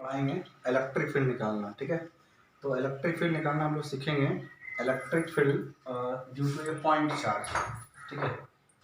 पढ़ाएंगे electric field निकालना। ठीक है, तो इलेक्ट्रिक फील्ड निकालना हम लोग सीखेंगे। Electric field due to a point charge. ठीक है,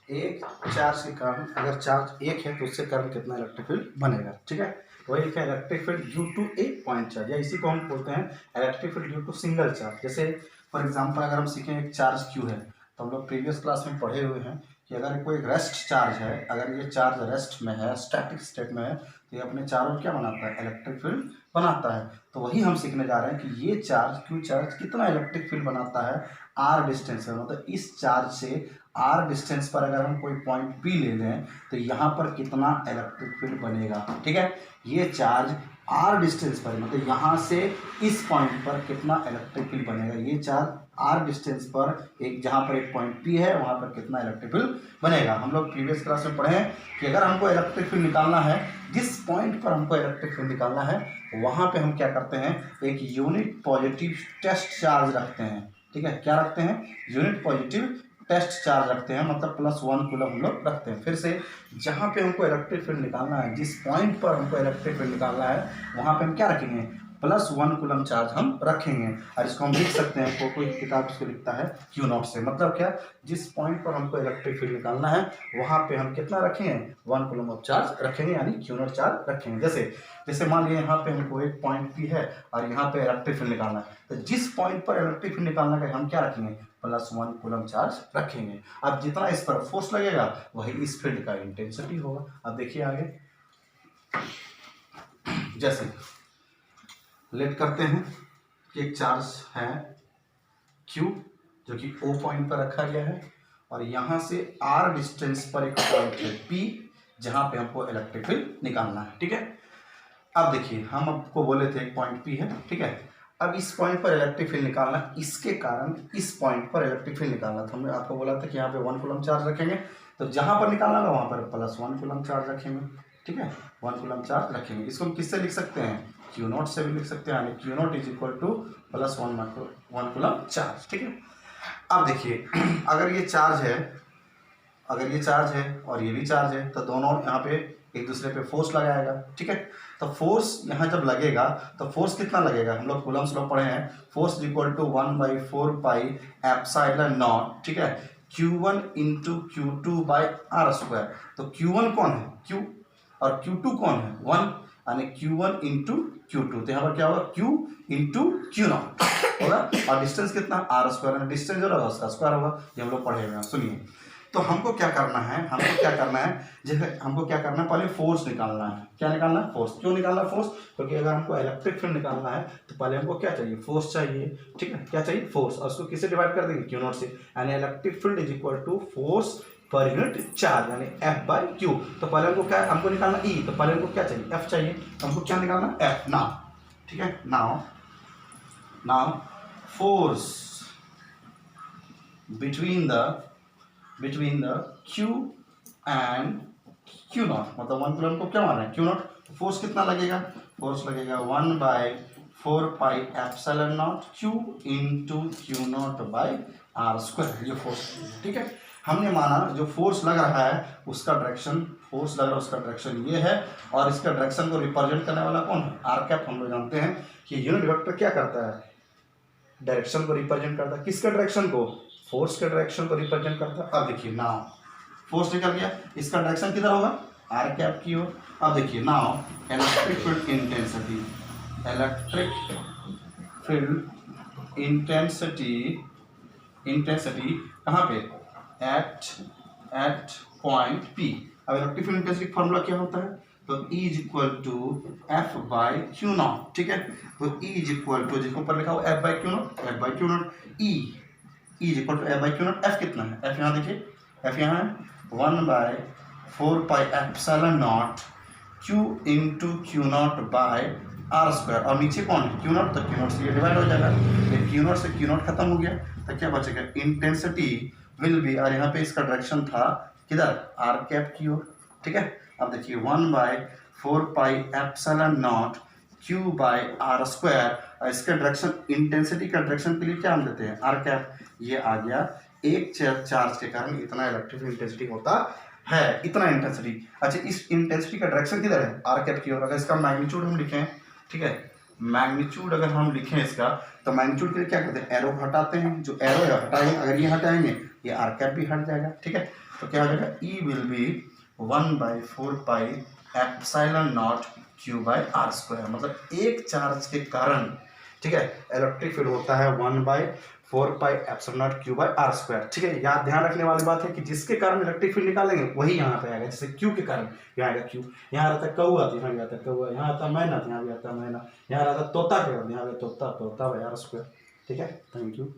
एक चार्ज के कारण अगर चार्ज एक है तो उससे कारण कितना इलेक्ट्रिक फील्ड बनेगा। ठीक है, वही लिखा है electric field due to a point charge, या इसी को हम बोलते हैं electric field due to single charge. जैसे फॉर एग्जांपल अगर हम सीखें एक चार्ज क्यू है, तो हम लोग प्रीवियस क्लास में पढ़े हुए हैं कि अगर कोई रेस्ट चार्ज है, अगर ये चार्ज रेस्ट में है, स्टैटिक स्टेट में है, तो ये अपने चारों क्या बनाता है, इलेक्ट्रिक फील्ड बनाता है। तो वही हम सीखने जा रहे हैं कि ये चार्ज क्यू चार्ज कितना इलेक्ट्रिक फील्ड बनाता है आर डिस्टेंस में। मतलब इस चार्ज से आर डिस्टेंस पर अगर हम कोई पॉइंट पी ले लें तो यहाँ पर कितना इलेक्ट्रिक फील्ड बनेगा। ठीक है, ये चार्ज आर डिस्टेंस पर, मतलब यहाँ से इस पॉइंट पर कितना इलेक्ट्रिक फील्ड बनेगा। ये चार्ज आर डिस्टेंस पर एक जहाँ पर एक पॉइंट पी है वहाँ पर कितना इलेक्ट्रिक फील्ड बनेगा। हम लोग प्रीवियस क्लास में पढ़े हैं कि अगर हमको इलेक्ट्रिक फील्ड निकालना है, जिस पॉइंट पर हमको इलेक्ट्रिक फील्ड निकालना है वहाँ पे हम क्या करते हैं, एक यूनिट पॉजिटिव टेस्ट चार्ज रखते हैं। ठीक है, क्या रखते हैं, यूनिट पॉजिटिव टेस्ट चार्ज रखते हैं, मतलब +1 कूलम हम लोग रखते हैं। फिर से जहाँ पे हमको इलेक्ट्रिक फील्ड निकालना है, जिस पॉइंट पर हमको इलेक्ट्रिक फील्ड निकालना है वहाँ पे हम क्या रखेंगे, +1 कूलम चार्ज हम रखेंगे। और इसको हम लिख सकते हैं, कोई किताब इसको लिखता है Q0 से, मतलब क्या, जिस पॉइंट पर हमको इलेक्ट्रिक फील्ड निकालना है वहाँ पे हम कितना रखेंगे, 1 कूलम ऑफ चार्ज रखेंगे, यानी Q0 चार्ज रखेंगे। जैसे मान लीजिए यहाँ पे हमको एक पॉइंट P है और यहाँ पे इलेक्ट्रिक फील्ड निकालना है, तो जिस पॉइंट पर इलेक्ट्रिक फील्ड निकालना है हम क्या रखेंगे, +1 कूलम चार्ज रखेंगे। अब जितना इस पर फोर्स लगेगा वही इस फील्ड का इंटेंसिटी होगा। अब देखिए आगे, जैसे लेट करते हैं कि एक चार्ज है Q जो कि O पॉइंट पर रखा गया है, और यहाँ से R डिस्टेंस पर एक पॉइंट है P जहाँ पे हमको इलेक्ट्रिक फील्ड निकालना है। ठीक है, अब देखिए हम आपको बोले थे एक पॉइंट P है। ठीक है, अब इस पॉइंट पर इलेक्ट्रिक फील्ड निकालना, इसके कारण इस पॉइंट पर इलेक्ट्रिक फील्ड निकालना, तो हमने आपको बोला था कि यहाँ पे 1 कूलम चार्ज रखेंगे, तो जहाँ पर निकालना है वहाँ पर +1 कूलम चार्ज रखेंगे। ठीक है, 1 कूलम चार्ज रखेंगे। इसको हम किससे लिख सकते हैं, Q0 से भी लिख सकते हैं, यानी Q0 = +1 कूलम चार्ज। ठीक है, अब देखिए अगर ये चार्ज है, अगर ये चार्ज है और ये भी चार्ज है, तो दोनों यहाँ पे एक दूसरे पे फोर्स लगाएगा। ठीक है, तो फोर्स यहाँ जब लगेगा तो फोर्स कितना लगेगा, हम लोग कूलम्स लोग पढ़े हैं, फोर्स = 1/4 पाई एप्सिलॉन नॉट। ठीक है, Q1 × Q2/r²। तो Q1 कौन है, Q, और Q2 कौन है, 1, यानी Q1 × Q2। तो यहाँ पर क्या होगा, Q × Q0 होगा, और डिस्टेंस कितना, r², डिस्टेंस जो होगा उसका स्क्वायर होगा। ये हम लोग पढ़े हुए हैं। सुनिए, तो हमको क्या करना है, जैसे हमको क्या करना है, पहले फोर्स निकालना है। क्या निकालना है, फोर्स। क्यों निकालना है फोर्स, क्योंकि अगर हमको इलेक्ट्रिक फील्ड निकालना है तो पहले हमको क्या चाहिए, फोर्स चाहिए। ठीक है, क्या चाहिए, फोर्स, और उसको किससे डिवाइड कर देंगे, Q0 से, यानी electric field = force per unit charge, यानी F/Q। तो पहले हमको क्या, हमको निकालना E, तो पहले हमको क्या चाहिए, F चाहिए, तो हमको क्या निकालना, F। नाउ ठीक है, now force between the Q and Q0, मतलब 1 कूलम को क्या माना है, Q0। तो फोर्स कितना लगेगा, फोर्स लगेगा 1/4 pi epsilon not Q × Q0/r², ये फोर्स। ठीक है, हमने माना जो फोर्स लग रहा है उसका डायरेक्शन ये है, और इसका डायरेक्शन को रिप्रेजेंट करने वाला कौन है, r⁻। हम लोग जानते हैं कि यूनिट वेक्टर क्या करता है, डायरेक्शन को रिप्रेजेंट करता है, किसके डायरेक्शन को, फोर्स के डायरेक्शन को रिप्रेजेंट करता है। अब देखिए नाउ फोर्स निकल गया, इसका डायरेक्शन किधर होगा, r⁻ की ओर। अब देखिए नाउ इलेक्ट्रिक फील्ड इंटेंसिटी कहाँ पे, एट पॉइंट P। अब इलेक्ट्रिक फील्ड इंटेंसिटी फॉर्मूला क्या होता है, तो E = F/Q0। ठीक है, तो E = जिसको ऊपर लिखा हुआ F/Q0, E = F/Q0। F कितना है, F यहाँ देखिए, F यहाँ है 1/4 pi epsilon not Q × Q0/r², और नीचे कौन है, Q0, तो Q0 से ये डिवाइड हो जाएगा, ये Q0 से Q0 खत्म हो गया, तो क्या बचेगा, इंटेंसिटी विल बी, और यहाँ पे इसका डायरेक्शन था किधर, r⁻ की ओर। ठीक है, अब देखिए 1/4 पाई एप्सिलॉन नॉट Q/r², और इसका डायरेक्शन, इंटेंसिटी का डायरेक्शन के लिए क्या हम देते हैं, r⁻। ये आ गया, एक चार्ज के कारण इतना इलेक्ट्रिक इंटेंसिटी होता है, इतना इंटेंसिटी। अच्छा, इस इंटेंसिटी का डायरेक्शन किधर है, r⁻ की ओर। अगर इसका मैग्नीट्यूड हम लिखें ठीक है। मैग्नीट्यूड अगर हम लिखें इसका, तो मैग्नीट्यूड के लिए क्या करते हैं, एरो हटाते हैं, जो एरो है हटाएंगे, अगर ये हटाएंगे ये आर कैप भी हट जाएगा, ठीक है। तो क्या हो जाएगा, E will be 1/4 pi epsilon not Q by are square, मतलब एक चार्ज के कारण, ठीक है, इलेक्ट्रिक फील्ड होता है 1/4 pi epsilon not Q by are square, ठीक है। याद ध्यान रखने वाली बात है कि जिसके कारण इलेक्ट्रिक फील्ड निकालेंगे वही यहाँ पे आएगा, जैसे क्यू के कारण यहाँ आएगा क्यू, यहाँ रहता कौआ तो यहाँ भी आता कौआ, यहाँ आता मैना तो यहाँ भी आता मैना, यहाँ रहता तोता के कारण यहाँ भी तोता, तोता बाई आर स्क्वायर, ठीक है। Thank you.